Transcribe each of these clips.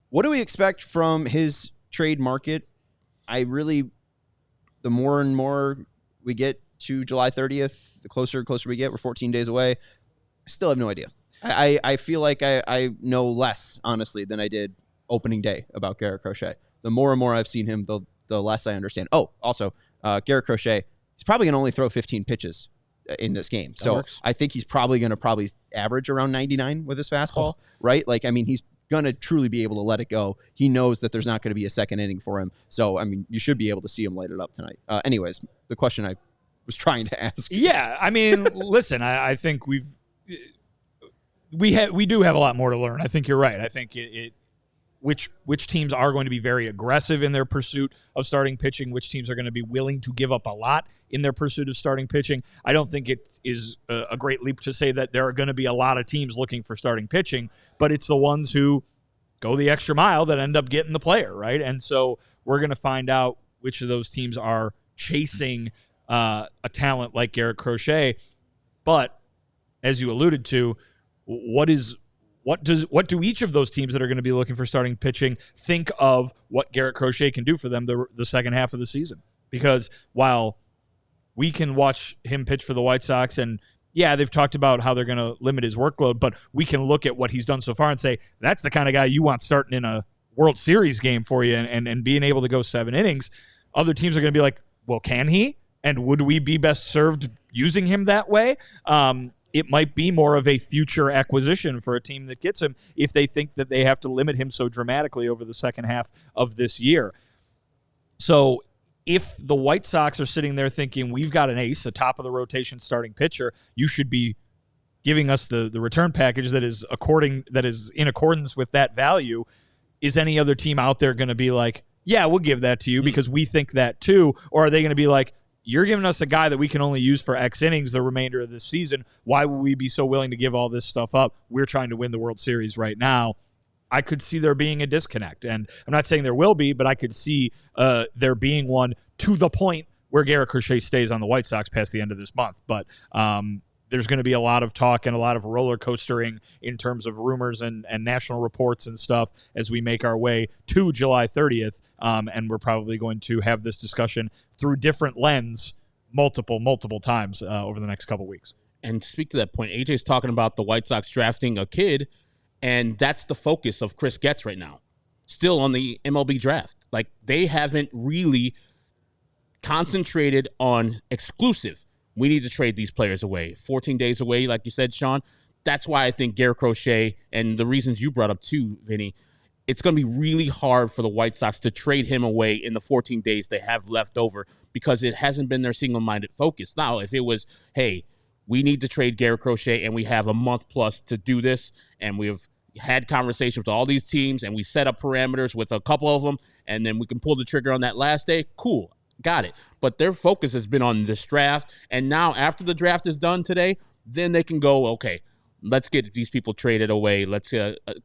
What do we expect from his trade market? The more and more we get to July 30th, the closer and closer we get. We're 14 days away. I still have no idea. I feel like I know less, honestly, than I did opening day about Garrett Crochet. The more and more I've seen him, the less I understand. Oh, also, Garrett Crochet, he's probably going to only throw 15 pitches in this game. So I think he's probably going to average around 99 with his fastball, right? Like, I mean, he's going to truly be able to let it go. He knows that there's not going to be a second inning for him. So, I mean, you should be able to see him light it up tonight. Anyways, the question I was trying to ask. Yeah, I mean, listen, I think we do have a lot more to learn. I think you're right. I think which teams are going to be very aggressive in their pursuit of starting pitching, which teams are going to be willing to give up a lot in their pursuit of starting pitching. I don't think it is a great leap to say that there are going to be a lot of teams looking for starting pitching, but it's the ones who go the extra mile that end up getting the player, right? And so we're going to find out which of those teams are chasing a talent like Garrett Crochet. But as you alluded to, what do each of those teams that are going to be looking for starting pitching think of what Garrett Crochet can do for them the second half of the season? Because while we can watch him pitch for the White Sox, and yeah, they've talked about how they're going to limit his workload, but we can look at what he's done so far and say, that's the kind of guy you want starting in a World Series game for you and being able to go 7 innings. Other teams are going to be like, well, can he? And would we be best served using him that way? It might be more of a future acquisition for a team that gets him if they think that they have to limit him so dramatically over the second half of this year. So if the White Sox are sitting there thinking, we've got an ace, a top-of-the-rotation starting pitcher, you should be giving us the return package that is in accordance with that value, is any other team out there going to be like, yeah, we'll give that to you because we think that too? Or are they going to be like, you're giving us a guy that we can only use for X innings the remainder of this season. Why would we be so willing to give all this stuff up? We're trying to win the World Series right now. I could see there being a disconnect. And I'm not saying there will be, but I could see there being one to the point where Garrett Crochet stays on the White Sox past the end of this month. But there's going to be a lot of talk and a lot of roller coastering in terms of rumors and national reports and stuff as we make our way to July 30th. And we're probably going to have this discussion through different lens multiple times over the next couple weeks. And to speak to that point, AJ's talking about the White Sox drafting a kid, and that's the focus of Chris Getz right now. Still on the MLB draft. Like, they haven't really concentrated on exclusive. We need to trade these players away. 14 days away, like you said, Sean. That's why I think Garrett Crochet, and the reasons you brought up too, Vinny, it's going to be really hard for the White Sox to trade him away in the 14 days they have left over because it hasn't been their single-minded focus. Now, if it was, hey, we need to trade Garrett Crochet and we have a month plus to do this, and we've had conversations with all these teams and we set up parameters with a couple of them, and then we can pull the trigger on that last day, cool. Got it. But their focus has been on this draft. And now after the draft is done today, then they can go, okay, let's get these people traded away. Let's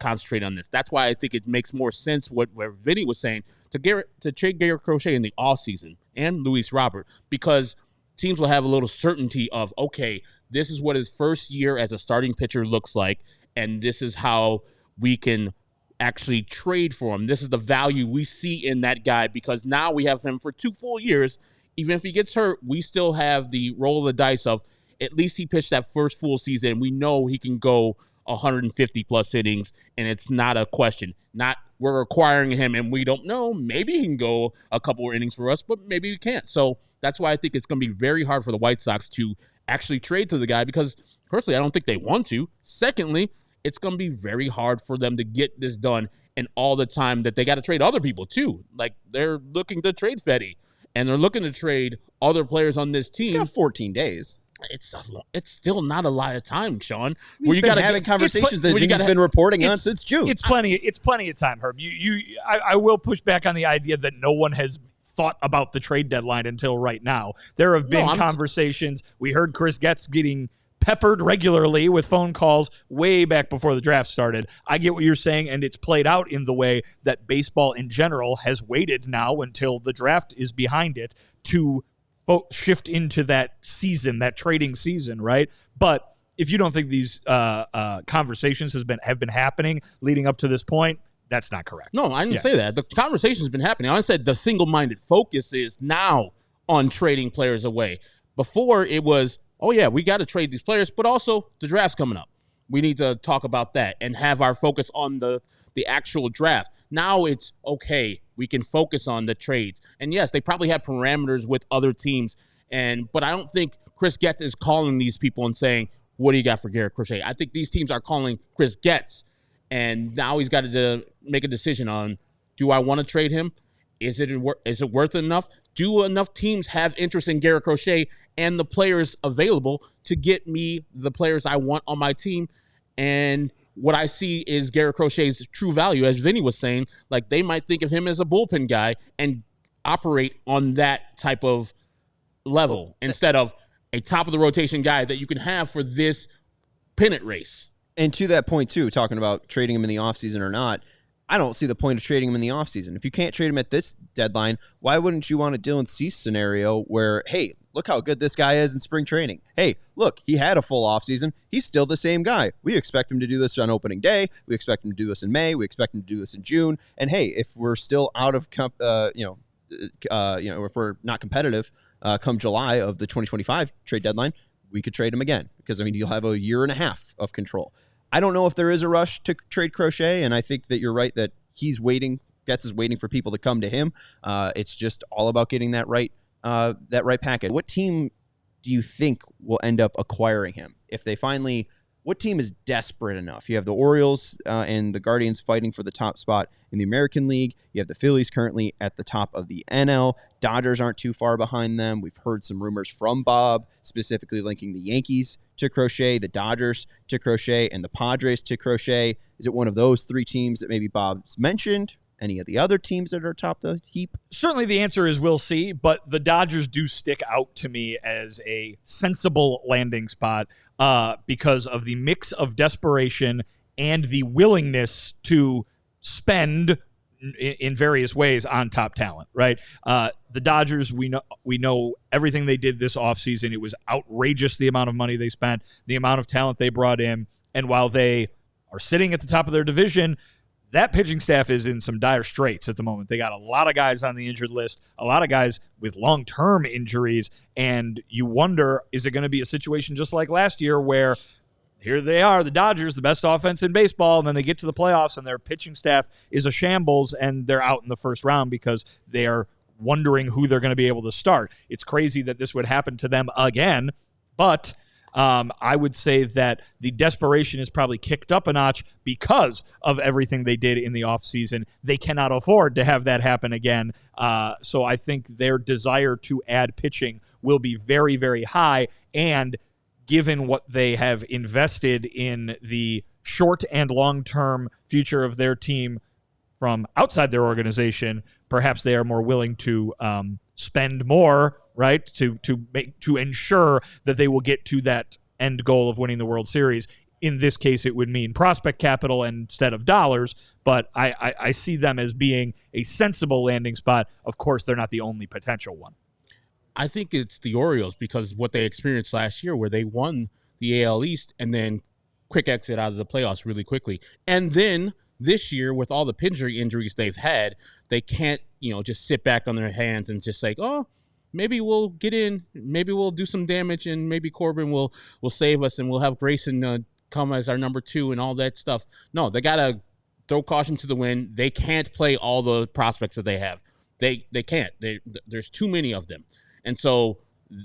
concentrate on this. That's why I think it makes more sense what Vinny was saying to trade Garrett Crochet in the offseason and Luis Robert, because teams will have a little certainty of, okay, this is what his first year as a starting pitcher looks like, and this is how we can actually trade for him. This is the value we see in that guy, because now we have him for 2 full years. Even if he gets hurt, we still have the roll of the dice of at least he pitched that first full season. We know he can go 150 plus innings, and it's not a question. Not we're acquiring him and we don't know. Maybe he can go a couple more innings for us, but maybe we can't. So that's why I think it's going to be very hard for the White Sox to actually trade to the guy, because personally, I don't think they want to. Secondly, it's going to be very hard for them to get this done in all the time that they got to trade other people too. Like, they're looking to trade Fetty, and they're looking to trade other players on this team. He's got 14 days. It's still not a lot of time, Sean. We've been having conversations that he's been reporting on since June. It's plenty of time, Herb. I will push back on the idea that no one has thought about the trade deadline until right now. There have been conversations. We heard Chris Getz getting peppered regularly with phone calls way back before the draft started. I get what you're saying, and it's played out in the way that baseball in general has waited now until the draft is behind it to shift into that season, that trading season, right? But if you don't think these conversations have been happening leading up to this point, That's not correct. No, I didn't say that. The conversation's been happening. I said the single-minded focus is now on trading players away. Before it was, oh yeah, we got to trade these players, but also the draft's coming up. We need to talk about that and have our focus on the actual draft. Now it's okay. We can focus on the trades. And yes, they probably have parameters with other teams. But I don't think Chris Getz is calling these people and saying, what do you got for Garrett Crochet? I think these teams are calling Chris Getz. And now he's got to make a decision on, do I want to trade him? Is it worth enough? Do enough teams have interest in Garrett Crochet and the players available to get me the players I want on my team? And what I see is Garrett Crochet's true value, as Vinny was saying. Like, they might think of him as a bullpen guy and operate on that type of level instead of a top of the rotation guy that you can have for this pennant race. And to that point, too, talking about trading him in the offseason or not, I don't see the point of trading him in the offseason. If you can't trade him at this deadline, why wouldn't you want a Dylan Cease scenario where, hey, look how good this guy is in spring training. Hey, look, he had a full offseason. He's still the same guy. We expect him to do this on opening day. We expect him to do this in May. We expect him to do this in June. And hey, if we're still out of, if we're not competitive come July of the 2025 trade deadline, we could trade him again because, I mean, you'll have a year and a half of control. I don't know if there is a rush to trade Crochet, and I think that you're right that he's waiting. Getz is waiting for people to come to him. It's just all about getting that right package. What team do you think will end up acquiring him if they finally? What team is desperate enough? You have the Orioles and the Guardians fighting for the top spot in the American League. You have the Phillies currently at the top of the NL. Dodgers aren't too far behind them. We've heard some rumors from Bob, specifically linking the Yankees to Crochet, the Dodgers to Crochet, and the Padres to Crochet. Is it one of those three teams that maybe Bob's mentioned? Any of the other teams that are atop the heap? Certainly the answer is we'll see, but the Dodgers do stick out to me as a sensible landing spot because of the mix of desperation and the willingness to spend in various ways on top talent, right? The Dodgers, we know everything they did this offseason. It was outrageous, the amount of money they spent, the amount of talent they brought in, and while they are sitting at the top of their division, that pitching staff is in some dire straits at the moment. They got a lot of guys on the injured list, a lot of guys with long-term injuries, and you wonder, is it going to be a situation just like last year where here they are, the Dodgers, the best offense in baseball, and then they get to the playoffs and their pitching staff is a shambles and they're out in the first round because they are wondering who they're going to be able to start. It's crazy that this would happen to them again, but I would say that the desperation is probably kicked up a notch because of everything they did in the offseason. They cannot afford to have that happen again. So I think their desire to add pitching will be very, very high. And given what they have invested in the short and long-term future of their team from outside their organization, perhaps they are more willing to spend more, right, to ensure that they will get to that end goal of winning the World Series. In this case, it would mean prospect capital instead of dollars, but I see them as being a sensible landing spot. Of course, they're not the only potential one. I think it's the Orioles because what they experienced last year where they won the AL East and then quick exit out of the playoffs really quickly. And then this year, with all the injuries they've had, they can't, just sit back on their hands and just say, oh, maybe we'll get in, maybe we'll do some damage, and maybe Corbin will save us, and we'll have Grayson come as our number 2 and all that stuff. No, they got to throw caution to the wind. They can't play all the prospects that they have. They can't. There's too many of them. And so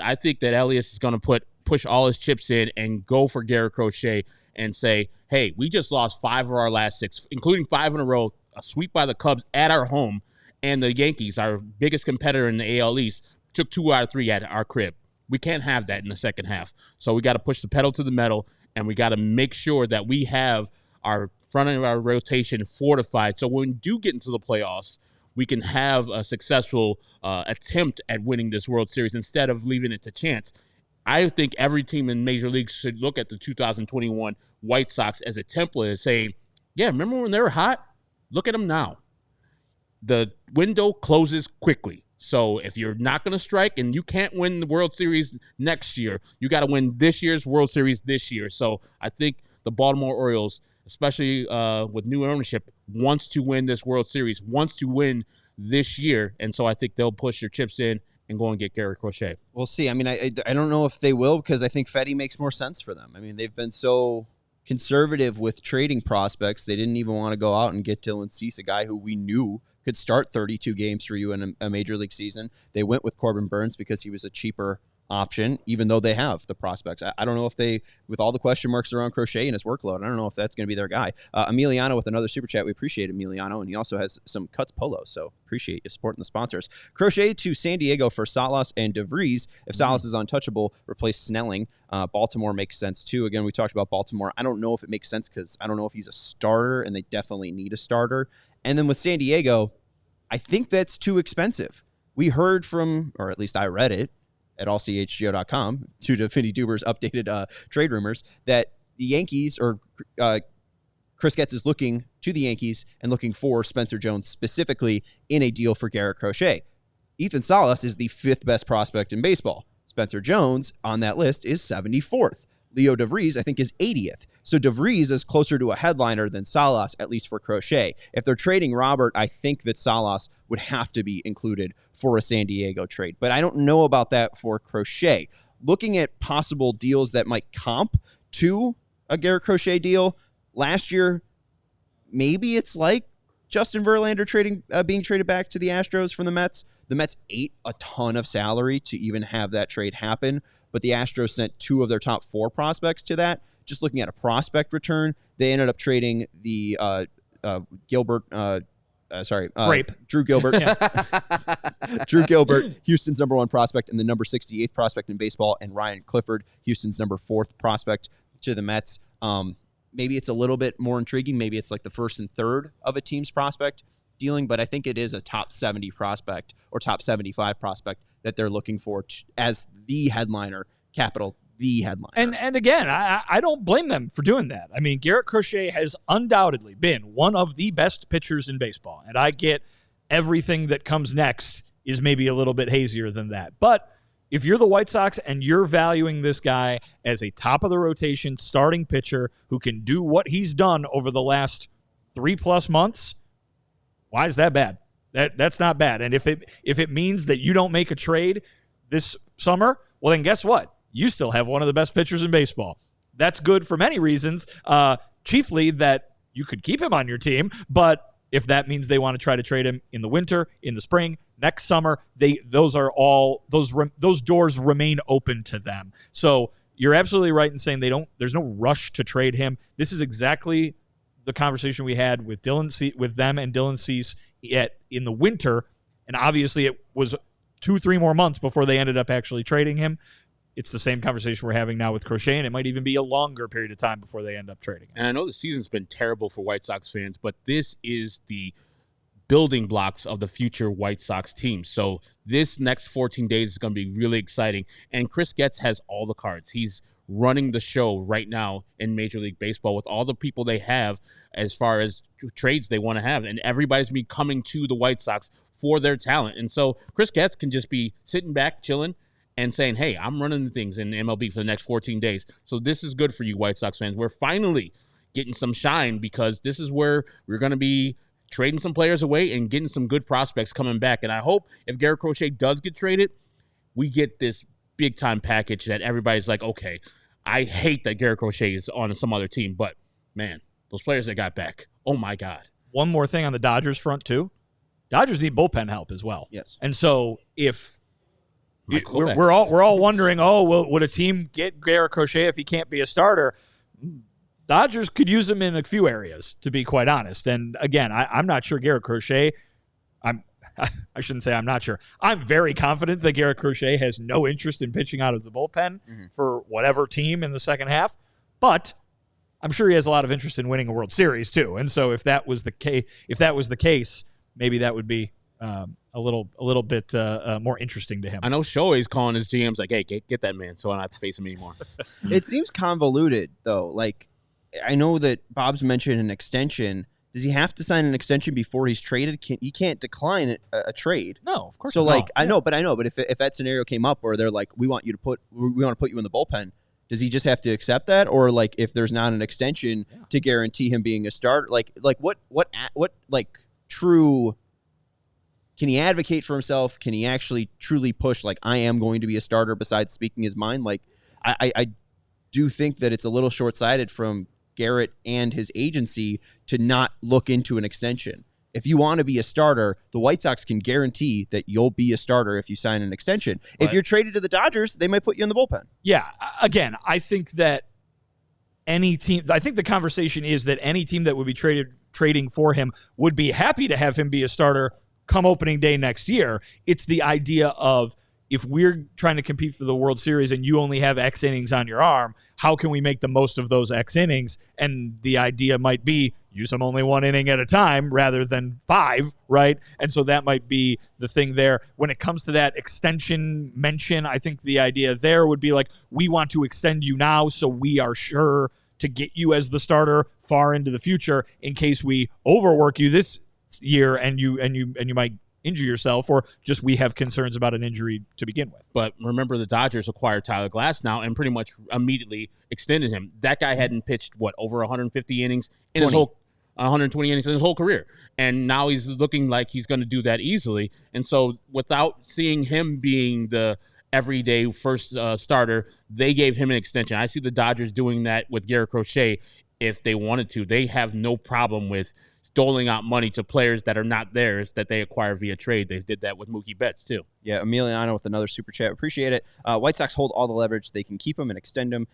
I think that Elias is going to push all his chips in and go for Garrett Crochet and say, hey, we just lost 5 of our last 6, including 5 in a row, a sweep by the Cubs at our home, and the Yankees, our biggest competitor in the AL East, took 2 out of 3 at our crib. We can't have that in the second half. So we got to push the pedal to the metal, and we got to make sure that we have our front of our rotation fortified. So when we do get into the playoffs, we can have a successful attempt at winning this World Series instead of leaving it to chance. I think every team in Major League should look at the 2021 White Sox as a template and saying, yeah, remember when they were hot? Look at them now. The window closes quickly. So if you're not going to strike and you can't win the World Series next year, you got to win this year's World Series this year. So I think the Baltimore Orioles especially with new ownership, wants to win this World Series, wants to win this year. And so I think they'll push their chips in and go and get Garrett Crochet. We'll see. I mean, I don't know if they will, because I think Fetty makes more sense for them. I mean, they've been so conservative with trading prospects. They didn't even want to go out and get Dylan Cease, a guy who we knew could start 32 games for you in a major league season. They went with Corbin Burns because he was a cheaper option, even though they have the prospects. I don't know if they, with all the question marks around Crochet and his workload, I don't know if that's going to be their guy. Emiliano with another super chat. We appreciate Emiliano, and he also has some Cuts Polo, so appreciate you supporting the sponsors. Crochet to San Diego for Salas and DeVries. If Salas is untouchable, replace Snelling. Baltimore makes sense too. Again, we talked about Baltimore. I don't know if it makes sense because I don't know if he's a starter, and they definitely need a starter. And then with San Diego, I think that's too expensive. We heard from, or at least I read it, at allchgo.com, due to Vinnie Duber's updated trade rumors, that the Yankees, or Chris Getz is looking to the Yankees and looking for Spencer Jones specifically in a deal for Garrett Crochet. Ethan Salas is the 5th best prospect in baseball. Spencer Jones on that list is 74th. Leo DeVries, I think, is 80th. So DeVries is closer to a headliner than Salas, at least for Crochet. If they're trading Robert, I think that Salas would have to be included for a San Diego trade. But I don't know about that for Crochet. Looking at possible deals that might comp to a Garrett Crochet deal, last year, maybe it's like Justin Verlander being traded back to the Astros from the Mets. The Mets ate a ton of salary to even have that trade happen, but the Astros sent 2 of their top 4 prospects to that. Just looking at a prospect return, they ended up trading the Drew Gilbert. Drew Gilbert, Houston's number 1 prospect and the number 68th prospect in baseball, and Ryan Clifford, Houston's number 4th prospect, to the Mets. Maybe it's a little bit more intriguing. Maybe it's like the 1st and 3rd of a team's prospect dealing, but I think it is a top 70 prospect or top 75 prospect that they're looking for as the headliner, capital the headliner. And again, I don't blame them for doing that. I mean, Garrett Crochet has undoubtedly been one of the best pitchers in baseball, and I get everything that comes next is maybe a little bit hazier than that. But if you're the White Sox and you're valuing this guy as a top-of-the-rotation starting pitcher who can do what he's done over the last 3+ months, why is that bad? That's not bad. And if it means that you don't make a trade this summer, well, then guess what? You still have one of the best pitchers in baseball. That's good for many reasons, chiefly that you could keep him on your team. But if that means they want to try to trade him in the winter, in the spring, next summer, those doors remain open to them. So you're absolutely right in saying there's no rush to trade him. This is exactly the conversation we had with them and Dylan Cease in the winter, and obviously it was 2-3 more months before they ended up actually trading him. It's the same conversation we're having now with Crochet, and it might even be a longer period of time before they end up trading him. And I know the season's been terrible for White Sox fans, but this is the building blocks of the future White Sox team. So this next 14 days is going to be really exciting, and Chris Getz has all the cards. He's running the show right now in Major League Baseball with all the people they have as far as trades they want to have. And everybody's been coming to the White Sox for their talent. And so Chris Getz can just be sitting back, chilling, and saying, hey, I'm running the things in MLB for the next 14 days. So this is good for you White Sox fans. We're finally getting some shine because this is where we're going to be trading some players away and getting some good prospects coming back. And I hope if Garrett Crochet does get traded, we get this big-time package that everybody's like, okay, I hate that Garrett Crochet is on some other team, but, man, those players they got back, oh, my God. One more thing on the Dodgers front, too. Dodgers need bullpen help as well. Yes. And so if we're all wondering, would a team get Garrett Crochet if he can't be a starter? Dodgers could use him in a few areas, to be quite honest. And, again, I'm not sure Garrett Crochet – I shouldn't say I'm not sure. I'm very confident that Garrett Crochet has no interest in pitching out of the bullpen for whatever team in the second half, but I'm sure he has a lot of interest in winning a World Series too. And so if that was the case, maybe that would be a little bit more interesting to him. I know Shohei's calling his GMs like, hey, get that man so I don't have to face him anymore. It seems convoluted though. Like, I know that Bob's mentioned an extension. Does he have to sign an extension before he's traded? He can't decline a trade. No, of course. So, not. I know, but if that scenario came up where they're like, we want to put you in the bullpen, Does he just have to accept that, or like if there's not an extension to guarantee him being a starter, like what like true? Can he advocate for himself? Can he actually truly push like I am going to be a starter? Besides speaking his mind, like I do think that it's a little short-sighted from Garrett and his agency to not look into an extension. If you want to be a starter, the White Sox can guarantee that you'll be a starter if you sign an extension. If you're traded to the Dodgers, they might put you in the bullpen. Yeah. Again, I think that any team, I think the conversation is that any team that would be trading for him would be happy to have him be a starter come opening day next year. It's the idea of, if we're trying to compete for the World Series and you only have X innings on your arm, how can we make the most of those X innings? And the idea might be use them only 1 inning at a time rather than 5, right? And so that might be the thing there. When it comes to that extension mention, I think the idea there would be like, we want to extend you now so we are sure to get you as the starter far into the future in case we overwork you this year and you might injure yourself, or just we have concerns about an injury to begin with. But remember, the Dodgers acquired Tyler Glass now and pretty much immediately extended him. That guy hadn't pitched, over 150 innings in his whole 120 innings in his whole career. And now he's looking like he's going to do that easily. And so without seeing him being the everyday first starter, they gave him an extension. I see the Dodgers doing that with Garrett Crochet if they wanted to. They have no problem with doling out money to players that are not theirs that they acquire via trade. They did that with Mookie Betts too. Yeah, Emiliano with another super chat. Appreciate it. White Sox hold all the leverage. They can keep him and extend him.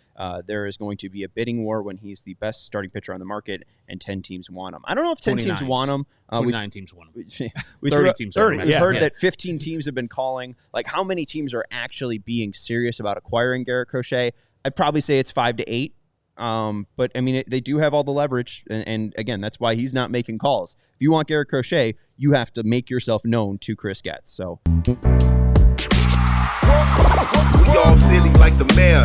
There is going to be a bidding war when he's the best starting pitcher on the market and 10 teams want him. I don't know if 10 teams want him. 29 teams want him. 30 teams. 30, We've heard that 15 teams have been calling. Like, how many teams are actually being serious about acquiring Garrett Crochet? I'd probably say it's 5 to 8. But I mean, they do have all the leverage, and again, that's why he's not making calls. If you want Garrett Crochet, you have to make yourself known to Chris Getz. So We all silly like the mayor.